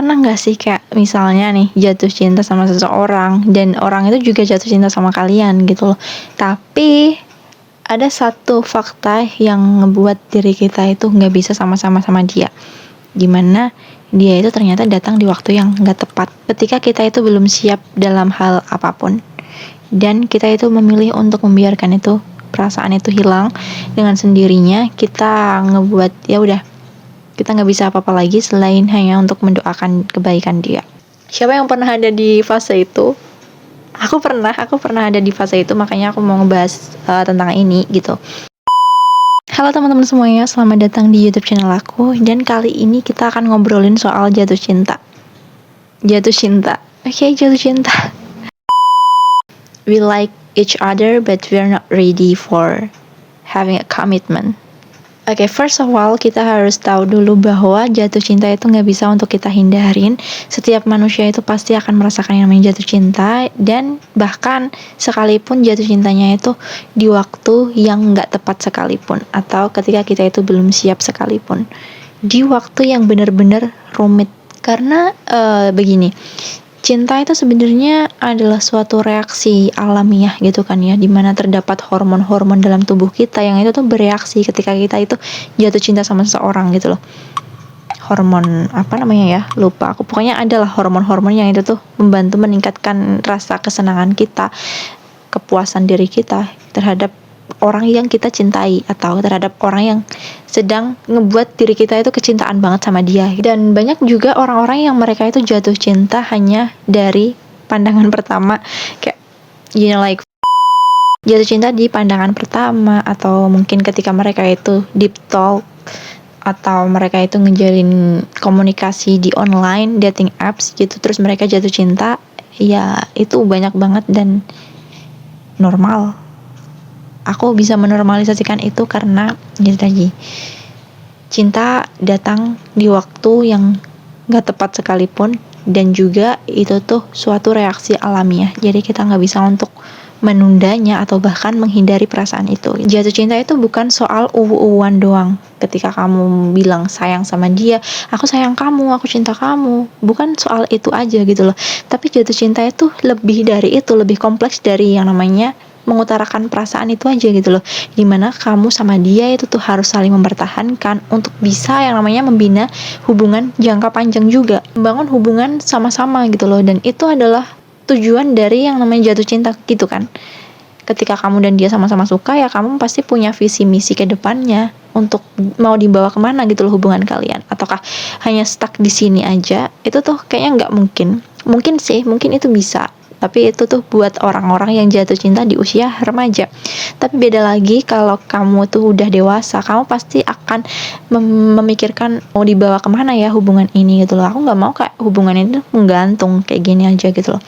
pernah nggak sih kayak misalnya nih jatuh cinta sama seseorang dan orang itu juga jatuh cinta sama kalian gitu loh. Tapi ada satu fakta yang ngebuat diri kita itu nggak bisa sama-sama sama dia. Gimana dia itu ternyata datang di waktu yang nggak tepat. Ketika kita itu belum siap dalam hal apapun. Dan kita itu memilih untuk membiarkan itu perasaan itu hilang dengan sendirinya. Kita ngebuat ya udah, kita nggak bisa apa-apa lagi selain hanya untuk mendoakan kebaikan dia. Siapa yang pernah ada di fase itu? Aku pernah ada di fase itu, makanya aku mau ngebahas tentang ini gitu. Halo teman-teman semuanya, selamat datang di YouTube channel aku. Dan kali ini kita akan ngobrolin soal jatuh cinta. Jatuh cinta. Oke, jatuh cinta. We like each other, but we're not ready for having a commitment. Oke, first of all, kita harus tahu dulu bahwa jatuh cinta itu nggak bisa untuk kita hindarin. Setiap manusia itu pasti akan merasakan yang namanya jatuh cinta, dan bahkan sekalipun jatuh cintanya itu di waktu yang nggak tepat sekalipun, atau ketika kita itu belum siap sekalipun, di waktu yang benar-benar rumit. Karena begini, cinta itu sebenarnya adalah suatu reaksi alamiah gitu kan ya, dimana terdapat hormon-hormon dalam tubuh kita yang itu tuh bereaksi ketika kita itu jatuh cinta sama seseorang gitu loh. Hormon apa namanya ya, lupa aku, pokoknya adalah hormon-hormon yang itu tuh membantu meningkatkan rasa kesenangan kita, kepuasan diri kita terhadap orang yang kita cintai atau terhadap orang yang sedang ngebuat diri kita itu kecintaan banget sama dia. Dan banyak juga orang-orang yang mereka itu jatuh cinta hanya dari pandangan pertama, kayak like jatuh cinta di pandangan pertama, atau mungkin ketika mereka itu deep talk, atau mereka itu ngejalin komunikasi di online dating apps gitu, terus mereka jatuh cinta. Ya itu banyak banget dan normal. Aku bisa menormalisasikan itu karena gitu lagi, cinta datang di waktu yang gak tepat sekalipun, dan juga itu tuh suatu reaksi alamiah. Jadi kita gak bisa untuk menundanya atau bahkan menghindari perasaan itu. Jatuh cinta itu bukan soal uwu-uwan doang. Ketika kamu bilang sayang sama dia, aku sayang kamu, aku cinta kamu, bukan soal itu aja gitu loh. Tapi jatuh cinta itu lebih dari itu, lebih kompleks dari yang namanya mengutarakan perasaan itu aja gitu loh. Dimana kamu sama dia itu tuh harus saling mempertahankan untuk bisa yang namanya membina hubungan jangka panjang juga, membangun hubungan sama-sama gitu loh. Dan itu adalah tujuan dari yang namanya jatuh cinta gitu kan. Ketika kamu dan dia sama-sama suka, ya kamu pasti punya visi misi ke depannya untuk mau dibawa kemana gitu loh hubungan kalian. Ataukah hanya stuck di sini aja? Itu tuh kayaknya nggak mungkin. Mungkin sih, mungkin itu bisa, tapi itu tuh buat orang-orang yang jatuh cinta di usia remaja. Tapi beda lagi kalau kamu tuh udah dewasa, kamu pasti akan memikirkan mau dibawa kemana ya hubungan ini gitu loh. Aku nggak mau kayak hubungan itu menggantung kayak gini aja gitu loh,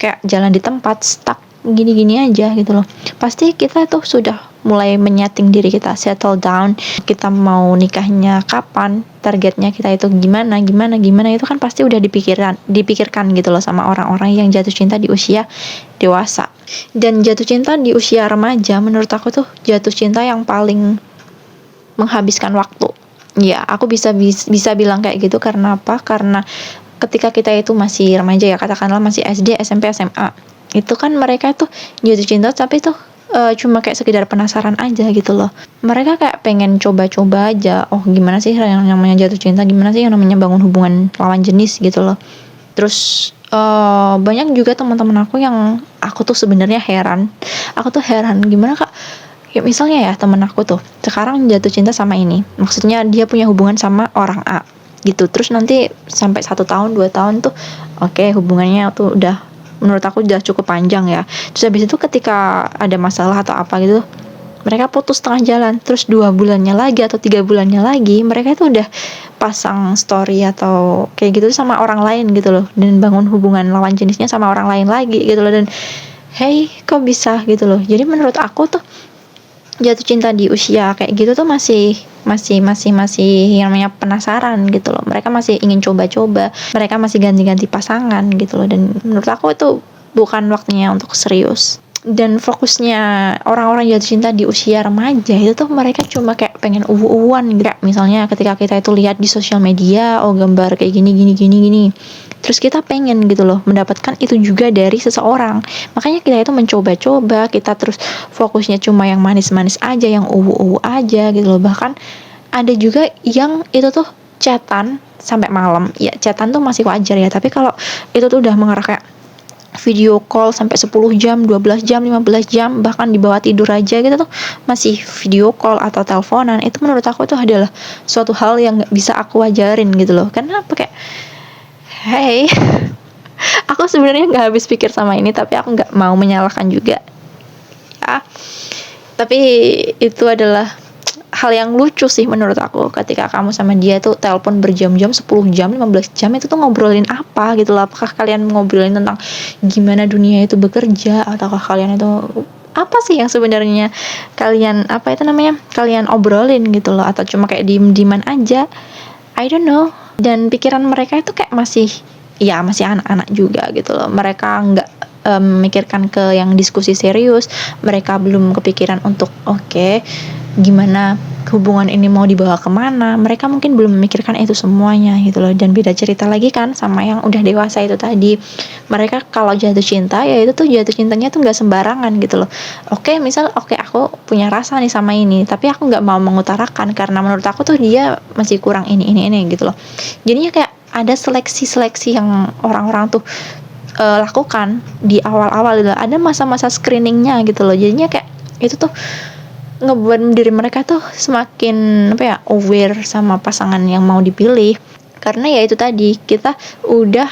kayak jalan di tempat stuck gini-gini aja gitu loh. Pasti kita tuh sudah mulai menyeting diri kita, settle down, kita mau nikahnya kapan, targetnya kita itu gimana, itu kan pasti udah dipikirkan gitu loh sama orang-orang yang jatuh cinta di usia dewasa. Dan jatuh cinta di usia remaja menurut aku tuh jatuh cinta yang paling menghabiskan waktu. Ya, aku bisa bilang kayak gitu karena apa? Karena ketika kita itu masih remaja ya, katakanlah masih SD, SMP, SMA, itu kan mereka tuh jatuh cinta tapi tuh cuma kayak sekedar penasaran aja gitu loh. Mereka kayak pengen coba-coba aja, oh gimana sih yang namanya jatuh cinta, gimana sih yang namanya bangun hubungan lawan jenis gitu loh. Terus banyak juga teman-teman aku yang aku tuh sebenarnya heran. Aku tuh heran gimana kak, ya misalnya ya temen aku tuh sekarang jatuh cinta sama ini, maksudnya dia punya hubungan sama orang A gitu, terus nanti sampai 1 tahun 2 tahun tuh oke, hubungannya tuh udah menurut aku udah cukup panjang ya. Terus habis itu ketika ada masalah atau apa gitu, mereka putus tengah jalan. Terus 2 bulannya lagi atau 3 bulannya lagi mereka itu udah pasang story atau kayak gitu sama orang lain gitu loh, dan bangun hubungan lawan jenisnya sama orang lain lagi gitu loh. Dan hey, kok bisa gitu loh. Jadi menurut aku tuh jatuh cinta di usia kayak gitu tuh masih yang namanya penasaran gitu loh. Mereka masih ingin coba-coba, mereka masih ganti-ganti pasangan gitu loh. Dan menurut aku itu bukan waktunya untuk serius. Dan fokusnya orang-orang jatuh cinta di usia remaja itu tuh mereka cuma kayak pengen uwu-uwuan gitu. Kayak misalnya ketika kita itu lihat di sosial media, oh gambar kayak gini. Terus kita pengen gitu loh mendapatkan itu juga dari seseorang. Makanya kita itu mencoba-coba, kita terus fokusnya cuma yang manis-manis aja, yang uwu-uwu aja gitu loh. Bahkan ada juga yang itu tuh chatan sampai malam. Ya chatan tuh masih wajar ya, tapi kalau itu tuh udah mengarah kayak video call sampai 10 jam, 12 jam, 15 jam, bahkan di bawah tidur aja gitu tuh masih video call atau teleponan, itu menurut aku itu adalah suatu hal yang gak bisa aku wajarin gitu loh. Karena apa kayak, hey, aku sebenarnya gak habis pikir sama ini, tapi aku gak mau menyalahkan juga ya. Tapi itu adalah hal yang lucu sih menurut aku, ketika kamu sama dia tuh telepon berjam-jam, 10 jam, 15 jam, itu tuh ngobrolin apa gitu loh. Apakah kalian ngobrolin tentang gimana dunia itu bekerja, ataukah kalian itu apa sih yang sebenarnya kalian kalian obrolin gitu loh, atau cuma kayak diem-dieman aja, I don't know. Dan pikiran mereka itu kayak masih anak-anak juga gitu loh. Mereka nggak memikirkan ke yang diskusi serius. Mereka belum kepikiran untuk oke, gimana hubungan ini mau dibawa kemana. Mereka mungkin belum memikirkan itu semuanya gitu loh. Dan beda cerita lagi kan sama yang udah dewasa itu tadi. Mereka kalau jatuh cinta ya itu tuh jatuh cintanya tuh nggak sembarangan gitu loh. Oke, aku punya rasa nih sama ini, tapi aku nggak mau mengutarakan karena menurut aku tuh dia masih kurang ini gitu loh. Jadinya kayak ada seleksi yang orang-orang tuh lakukan di awal-awal gitu. Ada masa-masa screeningnya gitu loh. Jadinya kayak itu tuh ngebuat diri mereka tuh semakin aware sama pasangan yang mau dipilih. Karena ya itu tadi, kita udah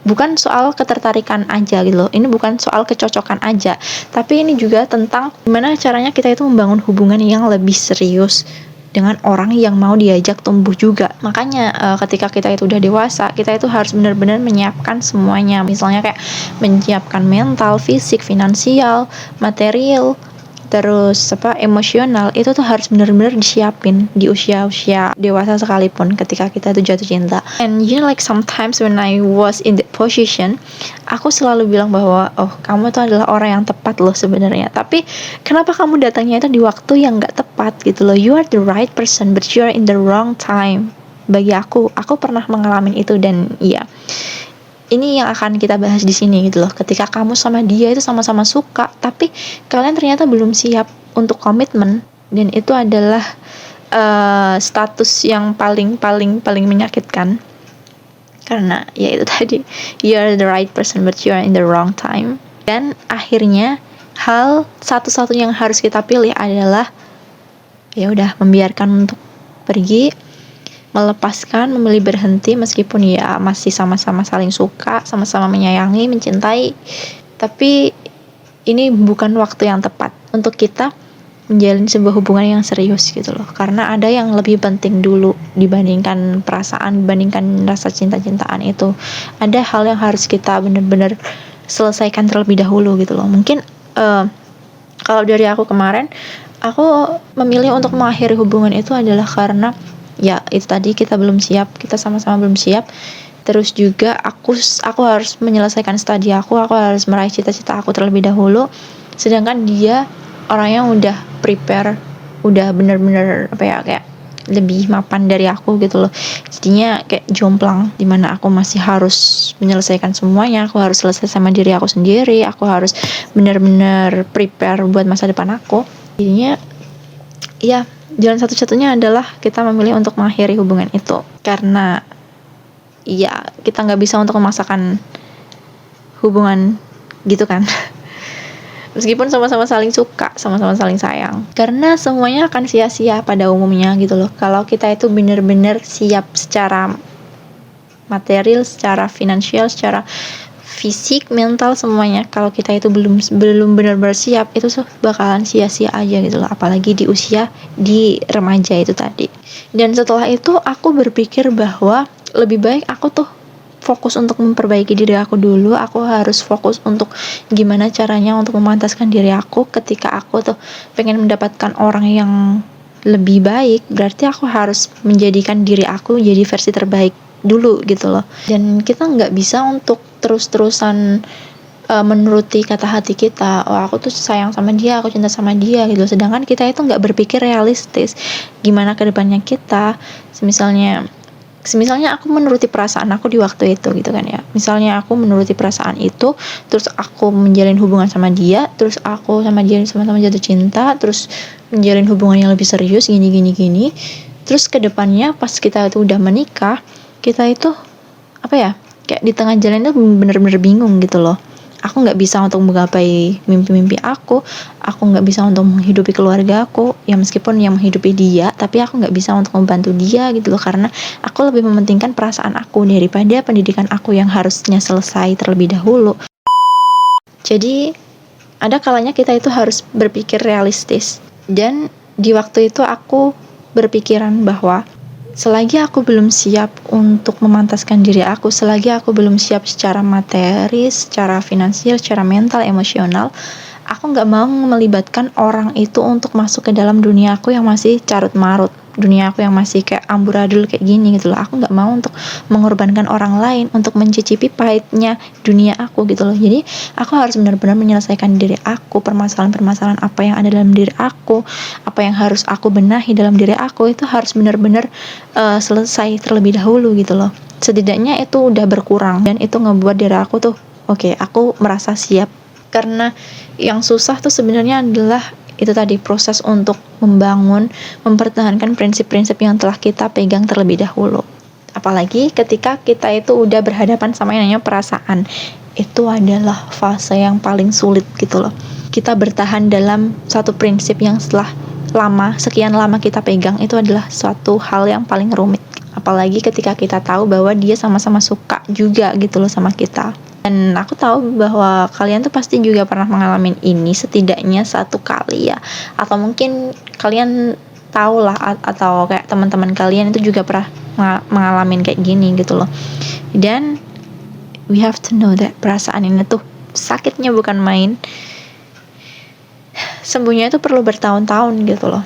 bukan soal ketertarikan aja gitu loh. Ini bukan soal kecocokan aja, tapi ini juga tentang gimana caranya kita itu membangun hubungan yang lebih serius dengan orang yang mau diajak tumbuh juga. Makanya ketika kita itu udah dewasa, kita itu harus benar-benar menyiapkan semuanya. Misalnya kayak menyiapkan mental, fisik, finansial, material, terus emosional, itu tuh harus benar-benar disiapin di usia-usia dewasa sekalipun ketika kita tuh jatuh cinta. And like sometimes when I was in that position, aku selalu bilang bahwa oh, kamu tuh adalah orang yang tepat loh sebenarnya, tapi kenapa kamu datangnya itu di waktu yang gak tepat gitu loh. You are the right person but you are in the wrong time. Bagi aku pernah mengalami itu. Dan iya, ini yang akan kita bahas di sini gitu loh. Ketika kamu sama dia itu sama-sama suka, tapi kalian ternyata belum siap untuk komitmen, dan itu adalah status yang paling menyakitkan. Karena ya itu tadi, you are the right person but you are in the wrong time. Dan akhirnya hal satu-satunya yang harus kita pilih adalah ya udah membiarkan untuk pergi, melepaskan, memilih berhenti meskipun ya masih sama-sama saling suka, sama-sama menyayangi, mencintai. Tapi ini bukan waktu yang tepat untuk kita menjalin sebuah hubungan yang serius gitu loh. Karena ada yang lebih penting dulu dibandingkan perasaan, dibandingkan rasa cinta-cintaan itu. Ada hal yang harus kita benar-benar selesaikan terlebih dahulu gitu loh. Mungkin kalau dari aku kemarin, aku memilih untuk mengakhiri hubungan itu adalah karena ya itu tadi, kita belum siap, kita sama-sama belum siap. Terus juga aku harus menyelesaikan studi aku harus meraih cita-cita aku terlebih dahulu. Sedangkan dia orang yang udah prepare, udah bener-bener kayak lebih mapan dari aku gitu loh. Jadinya kayak jomplang, dimana aku masih harus menyelesaikan semuanya. Aku harus selesai sama diri aku sendiri, aku harus bener-bener prepare buat masa depan aku. Jadinya ya, jalan satu-satunya adalah kita memilih untuk mengakhiri hubungan itu. Karena ya kita gak bisa untuk memaksakan hubungan gitu kan. Meskipun sama-sama saling suka, sama-sama saling sayang. Karena semuanya akan sia-sia pada umumnya gitu loh. Kalau kita itu benar-benar siap secara material, secara finansial, secara fisik, mental, semuanya. Kalau kita itu belum benar-benar siap, itu bakalan sia-sia aja gitu loh. Apalagi di usia di remaja itu tadi. Dan setelah itu aku berpikir bahwa lebih baik aku tuh fokus untuk memperbaiki diri aku dulu. Aku harus fokus untuk gimana caranya untuk memantaskan diri aku. Ketika aku tuh pengen mendapatkan orang yang lebih baik, berarti aku harus menjadikan diri aku jadi versi terbaik dulu gitu loh. Dan kita nggak bisa untuk terus-terusan menuruti kata hati kita, oh aku tuh sayang sama dia, aku cinta sama dia gitu. Sedangkan kita itu nggak berpikir realistis gimana ke depannya kita. Semisalnya aku menuruti perasaan aku di waktu itu gitu kan ya. Misalnya aku menuruti perasaan itu, terus aku menjalin hubungan sama dia, terus aku sama dia sama-sama jatuh cinta, terus menjalin hubungan yang lebih serius gini. Terus kedepannya pas kita itu udah menikah, kita itu apa ya, kayak di tengah jalan itu bener-bener bingung gitu loh. Aku nggak bisa untuk menggapai mimpi-mimpi aku nggak bisa untuk menghidupi keluarga aku, ya meskipun yang menghidupi dia, tapi aku nggak bisa untuk membantu dia gitu loh, karena aku lebih mementingkan perasaan aku daripada pendidikan aku yang harusnya selesai terlebih dahulu. Jadi ada kalanya kita itu harus berpikir realistis, dan di waktu itu aku berpikiran bahwa selagi aku belum siap untuk memantaskan diri aku, selagi aku belum siap secara materi, secara finansial, secara mental, emosional, aku nggak mau melibatkan orang itu untuk masuk ke dalam dunia aku yang masih carut marut, dunia aku yang masih kayak amburadul kayak gini gitu loh. Aku nggak mau untuk mengorbankan orang lain untuk mencicipi pahitnya dunia aku gitu loh. Jadi aku harus benar-benar menyelesaikan diri aku, permasalahan-permasalahan apa yang ada dalam diri aku, apa yang harus aku benahi dalam diri aku, itu harus benar-benar selesai terlebih dahulu gitu loh. Setidaknya itu udah berkurang, dan itu ngebuat diri aku tuh oke, aku merasa siap. Karena yang susah tuh sebenarnya adalah itu tadi, proses untuk mempertahankan prinsip-prinsip yang telah kita pegang terlebih dahulu. Apalagi ketika kita itu udah berhadapan sama yang namanya perasaan, itu adalah fase yang paling sulit gitu loh. Kita bertahan dalam satu prinsip yang sekian lama kita pegang, itu adalah suatu hal yang paling rumit. Apalagi ketika kita tahu bahwa dia sama-sama suka juga gitu loh sama kita. Dan aku tahu bahwa kalian tuh pasti juga pernah mengalami ini setidaknya satu kali ya, atau mungkin kalian tahu lah, atau kayak teman-teman kalian itu juga pernah mengalami kayak gini gitu loh. Dan we have to know that perasaan ini tuh sakitnya bukan main, sembuhnya itu perlu bertahun-tahun gitu loh.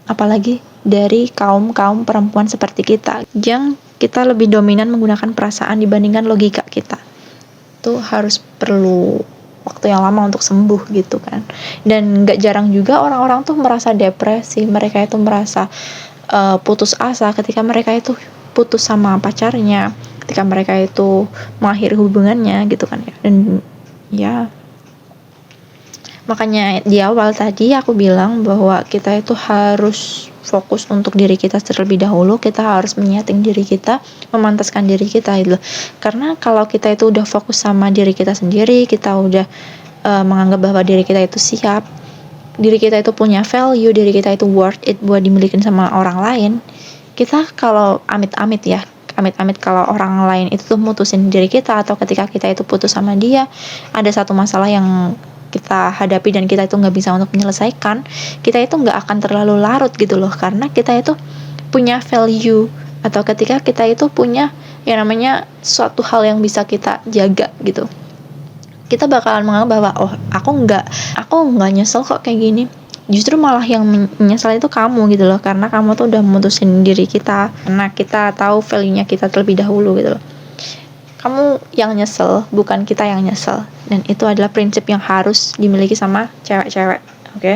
Apalagi dari kaum perempuan seperti kita, yang kita lebih dominan menggunakan perasaan dibandingkan logika kita. Itu harus perlu waktu yang lama untuk sembuh gitu kan. Dan gak jarang juga orang-orang tuh merasa depresi, mereka itu merasa putus asa ketika mereka itu putus sama pacarnya, ketika mereka itu mengakhiri hubungannya gitu kan ya. Dan ya, makanya di awal tadi aku bilang bahwa kita itu harus fokus untuk diri kita terlebih dahulu. Kita harus menyeting diri kita, memantaskan diri kita gitu. Karena kalau kita itu udah fokus sama diri kita sendiri, kita udah menganggap bahwa diri kita itu siap, diri kita itu punya value, diri kita itu worth it buat dimiliki sama orang lain. Kita kalau amit-amit kalau orang lain itu tuh mutusin diri kita, atau ketika kita itu putus sama dia, ada satu masalah yang kita hadapi dan kita itu nggak bisa untuk menyelesaikan, kita itu nggak akan terlalu larut gitu loh, karena kita itu punya value, atau ketika kita itu punya yang namanya suatu hal yang bisa kita jaga gitu, kita bakalan menganggap bahwa oh aku nggak nyesel kok kayak gini. Justru malah yang menyesal itu kamu gitu loh, karena kamu tuh udah mutusin diri kita, karena kita tahu value-nya kita terlebih dahulu gitu loh. Kamu yang nyesel, bukan kita yang nyesel. Dan itu adalah prinsip yang harus dimiliki sama cewek-cewek, oke?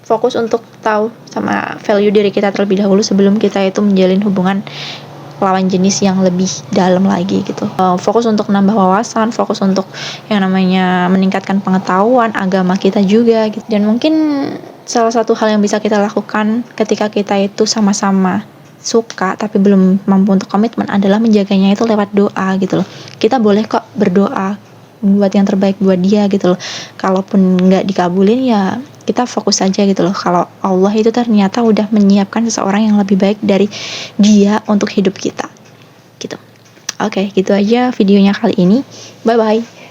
Fokus untuk tahu sama value diri kita terlebih dahulu sebelum kita itu menjalin hubungan lawan jenis yang lebih dalam lagi gitu. Fokus untuk nambah wawasan, fokus untuk yang namanya meningkatkan pengetahuan agama kita juga gitu. Dan mungkin salah satu hal yang bisa kita lakukan ketika kita itu sama-sama suka tapi belum mampu untuk komitmen adalah menjaganya itu lewat doa gitu loh. Kita boleh kok berdoa buat yang terbaik buat dia gitu loh. Kalaupun nggak dikabulin ya kita fokus aja gitu loh, kalau Allah itu ternyata udah menyiapkan seseorang yang lebih baik dari dia untuk hidup kita gitu. Oke, gitu aja videonya kali ini. Bye bye.